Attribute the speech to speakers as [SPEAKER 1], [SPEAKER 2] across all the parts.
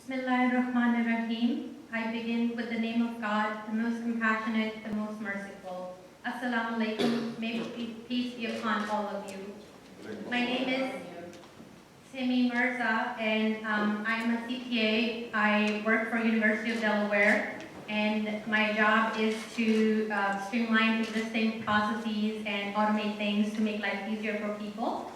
[SPEAKER 1] Bismillahirrahmanirrahim. I begin with the name of God, the most compassionate, the most merciful. Assalamu alaikum. May peace be upon all of you. My name is Timmie Mirza, and I'm a CPA. I work for University of Delaware, and my job is to streamline existing processes and automate things to make life easier for people.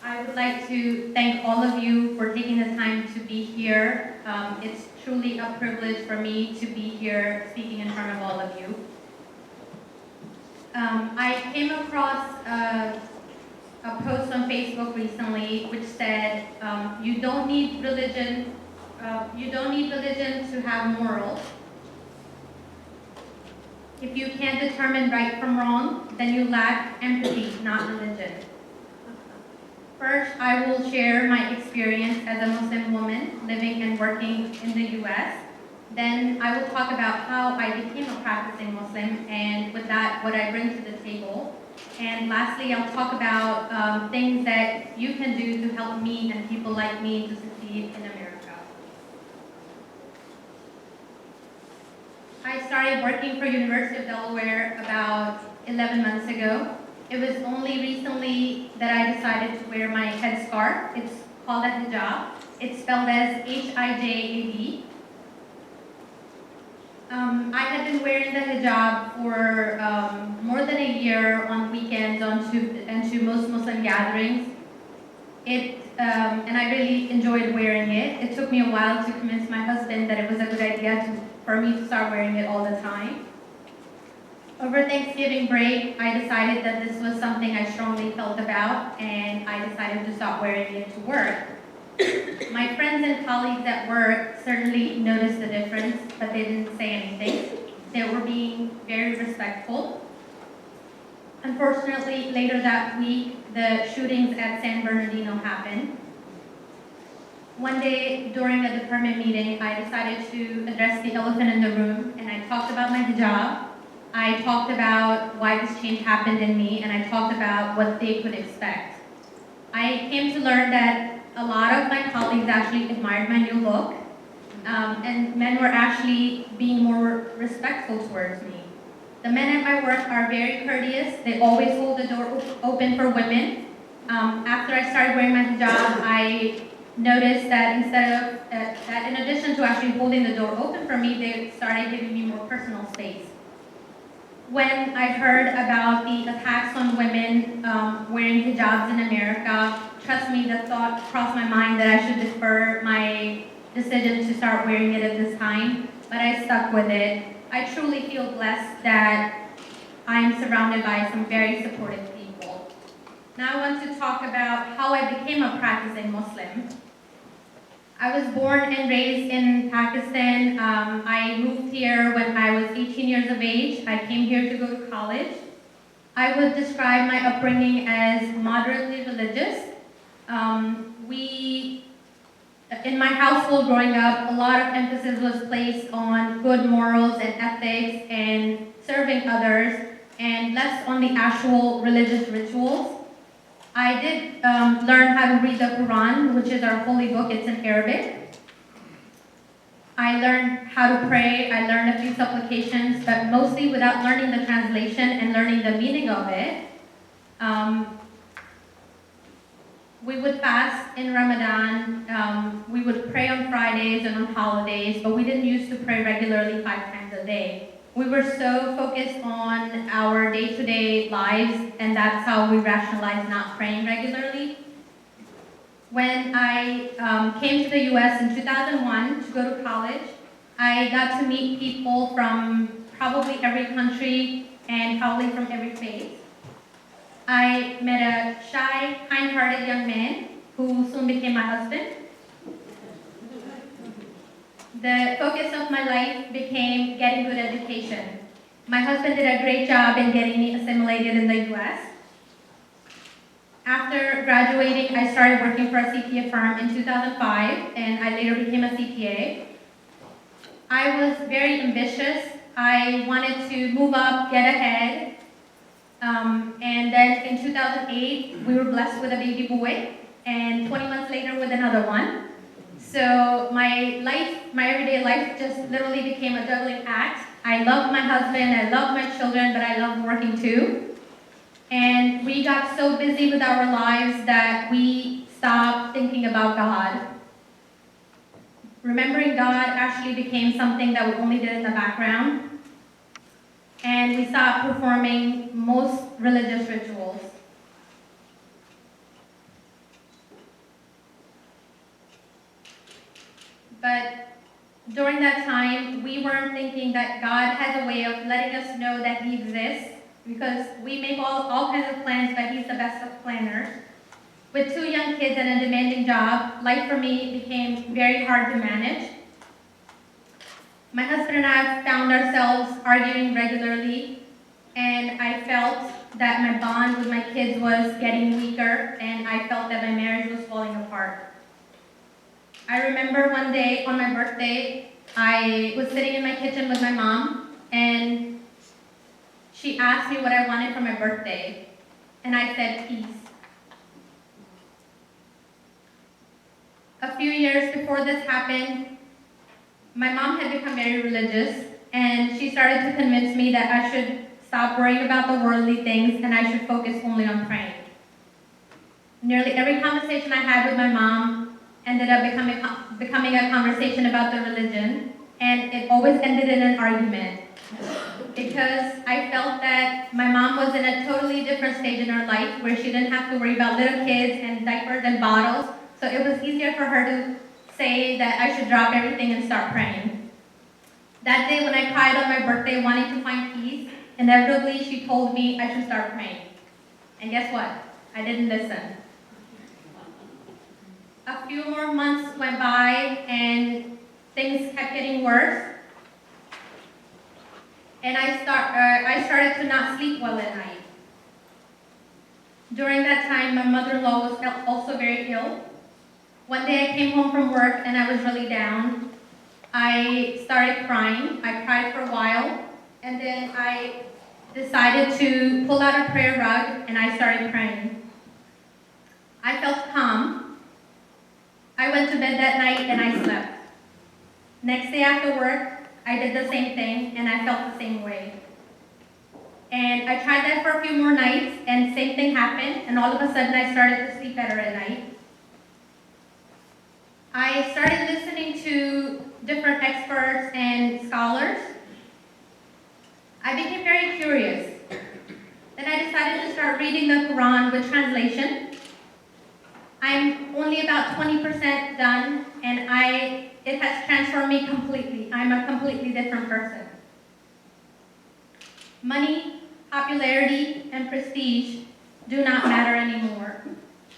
[SPEAKER 1] I would like to thank all of you for taking the time to be here. It's truly a privilege for me to be here speaking in front of all of you. I came across a post on Facebook recently which said, you don't need religion to have morals. If you can't determine right from wrong, then you lack empathy, not religion. First, I will share my experience as a Muslim woman living and working in the US. Then I will talk about how I became a practicing Muslim, and with that, what I bring to the table. And lastly, I'll talk about things that you can do to help me and people like me to succeed in America. I started working for University of Delaware about 11 months ago. It was only recently that I decided to wear my headscarf. It's called a hijab. It's spelled as H-I-J-A-B. I had been wearing the hijab for more than a year on weekends and to most Muslim gatherings. And I really enjoyed wearing it. It took me a while to convince my husband that it was a good idea for me to start wearing it all the time. Over Thanksgiving break, I decided that this was something I strongly felt about, and I decided to stop wearing it to work. My friends and colleagues at work certainly noticed the difference, but they didn't say anything. They were being very respectful. Unfortunately, later that week, the shootings at San Bernardino happened. One day during a department meeting, I decided to address the elephant in the room, and I talked about my hijab. I talked about why this change happened in me, and I talked about what they could expect. I came to learn that a lot of my colleagues actually admired my new look, and men were actually being more respectful towards me. The men at my work are very courteous. They always hold the door open for women. After I started wearing my hijab, I noticed that in addition to actually holding the door open for me, they started giving me more personal space. When I heard about the attacks on women wearing hijabs in America, trust me, the thought crossed my mind that I should defer my decision to start wearing it at this time, but I stuck with it. I truly feel blessed that I am surrounded by some very supportive people. Now I want to talk about how I became a practicing Muslim. I was born and raised in Pakistan. I moved here when I was 18 years of age. I came here to go to college. I would describe my upbringing as moderately religious. In my household growing up, a lot of emphasis was placed on good morals and ethics and serving others, and less on the actual religious rituals. I did learn how to read the Quran, which is our holy book. It's in Arabic. I learned how to pray. I learned a few supplications, but mostly without learning the translation and learning the meaning of it. We would fast in Ramadan. We would pray on Fridays and on holidays, but we didn't used to pray regularly 5 times a day. We were so focused on our day-to-day lives, and that's how we rationalized not praying regularly. When I came to the US in 2001 to go to college, I got to meet people from probably every country and probably from every faith. I met a shy, kind-hearted young man who soon became my husband. The focus of my life became getting good education. My husband did a great job in getting me assimilated in the US. After graduating, I started working for a CPA firm in 2005, and I later became a CPA. I was very ambitious. I wanted to move up, get ahead. And then in 2008, we were blessed with a baby boy, and 20 months later with another one. So my everyday life just literally became a juggling act. I love my husband, I love my children, but I love working too. And we got so busy with our lives that we stopped thinking about God. Remembering God actually became something that we only did in the background. And we stopped performing most religious rituals. But during that time, we weren't thinking that God has a way of letting us know that He exists, because we make all kinds of plans, but He's the best of planners. With 2 young kids and a demanding job, life for me became very hard to manage. My husband and I found ourselves arguing regularly, and I felt that my bond with my kids was getting weaker, and I felt that my marriage was falling apart. I remember one day on my birthday, I was sitting in my kitchen with my mom, and she asked me what I wanted for my birthday, and I said peace. A few years before this happened, my mom had become very religious, and she started to convince me that I should stop worrying about the worldly things and I should focus only on praying. Nearly every conversation I had with my mom ended up becoming a conversation about the religion, and it always ended in an argument, because I felt that my mom was in a totally different stage in her life where she didn't have to worry about little kids and diapers and bottles, so it was easier for her to say that I should drop everything and start praying. That day when I cried on my birthday wanting to find peace, inevitably she told me I should start praying. And guess what? I didn't listen. A few more months went by and things kept getting worse. And I started to not sleep well at night. During that time, my mother-in-law was also very ill. One day I came home from work and I was really down. I started crying. I cried for a while, and then I decided to pull out a prayer rug and I started praying. I felt calm. I went to bed that night and I slept. Next day after work, I did the same thing and I felt the same way. And I tried that for a few more nights and same thing happened, and all of a sudden I started to sleep better at night. I started listening to different experts and scholars. I became very curious. Then I decided to start reading the Quran with translation. I'm only about 20% done, and it has transformed me completely. I'm a completely different person. Money, popularity, and prestige do not matter anymore.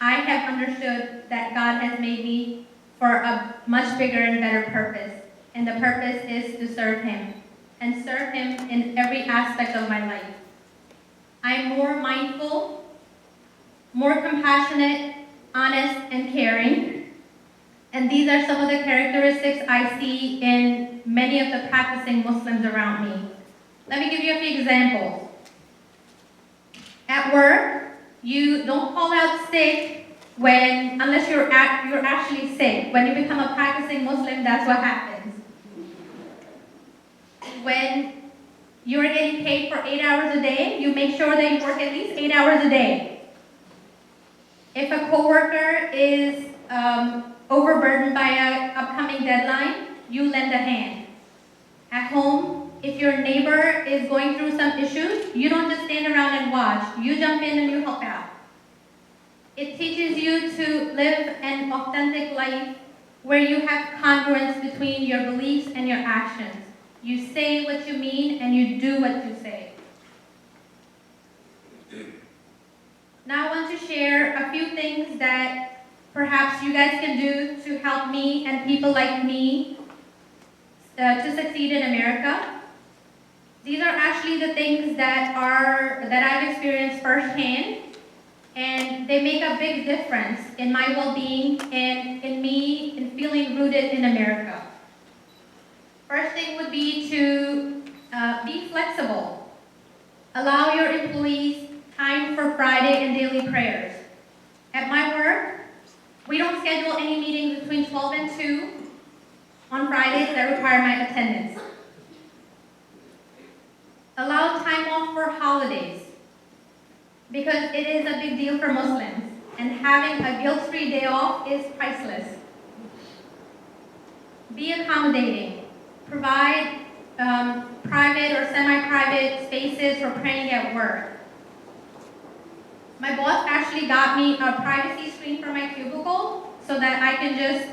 [SPEAKER 1] I have understood that God has made me for a much bigger and better purpose, and the purpose is to serve Him, and serve Him in every aspect of my life. I'm more mindful, more compassionate, honest, and caring, and these are some of the characteristics I see in many of the practicing Muslims around me. Let me give you a few examples. At work, you don't call out sick unless you're actually sick. When you become a practicing Muslim, that's what happens. When you're getting paid for 8 hours a day, you make sure that you work at least 8 hours a day. If a coworker is overburdened by an upcoming deadline, you lend a hand. At home, if your neighbor is going through some issues, you don't just stand around and watch. You jump in and you help out. It teaches you to live an authentic life where you have congruence between your beliefs and your actions. You say what you mean and you do what you say. Now I want to share a few things that perhaps you guys can do to help me and people like me to succeed in America. These are actually the things that I've experienced firsthand, and they make a big difference in my well-being and in me in feeling rooted in America. First thing would be to be flexible. Allow your employees time for Friday and daily prayers. At my work, We don't schedule any meetings between 12 and 2 on Fridays that require my attendance. Allow time off for holidays, because it is a big deal for Muslims, and having a guilt-free day off is priceless. Be accommodating. Provide private or semi-private spaces for praying at work. My boss actually got me a privacy screen for my cubicle so that I can just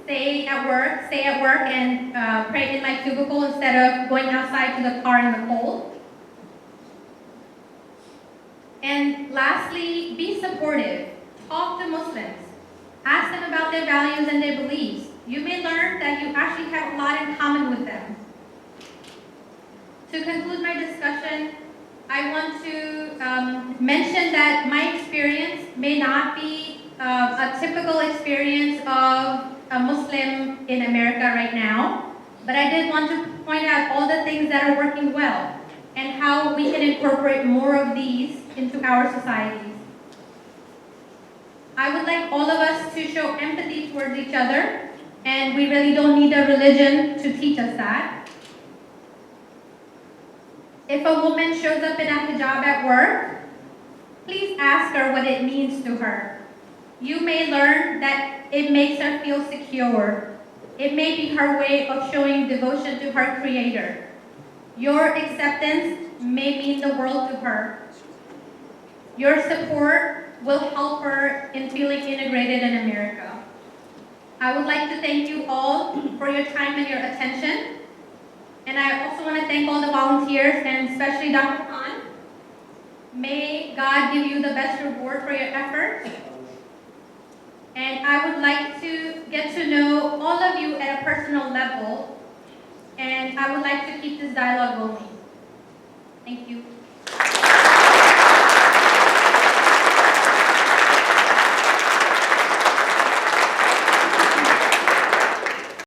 [SPEAKER 1] stay at work and pray in my cubicle instead of going outside to the car in the cold. And lastly, be supportive. Talk to Muslims. Ask them about their values and their beliefs. You may learn that you actually have a lot in common with them. To conclude my discussion, I want to mention that my experience may not be a typical experience of a Muslim in America right now, but I did want to point out all the things that are working well and how we can incorporate more of these into our societies. I would like all of us to show empathy towards each other, and we really don't need a religion to teach us that. If a woman shows up in a hijab at work, please ask her what it means to her. You may learn that it makes her feel secure. It may be her way of showing devotion to her Creator. Your acceptance may mean the world to her. Your support will help her in feeling integrated in America. I would like to thank you all for your time and your attention. And I also want to thank all the volunteers, and especially Dr. Khan. May God give you the best reward for your efforts. And I would like to get to know all of you at a personal level. And I would like to keep this dialogue going. Thank you.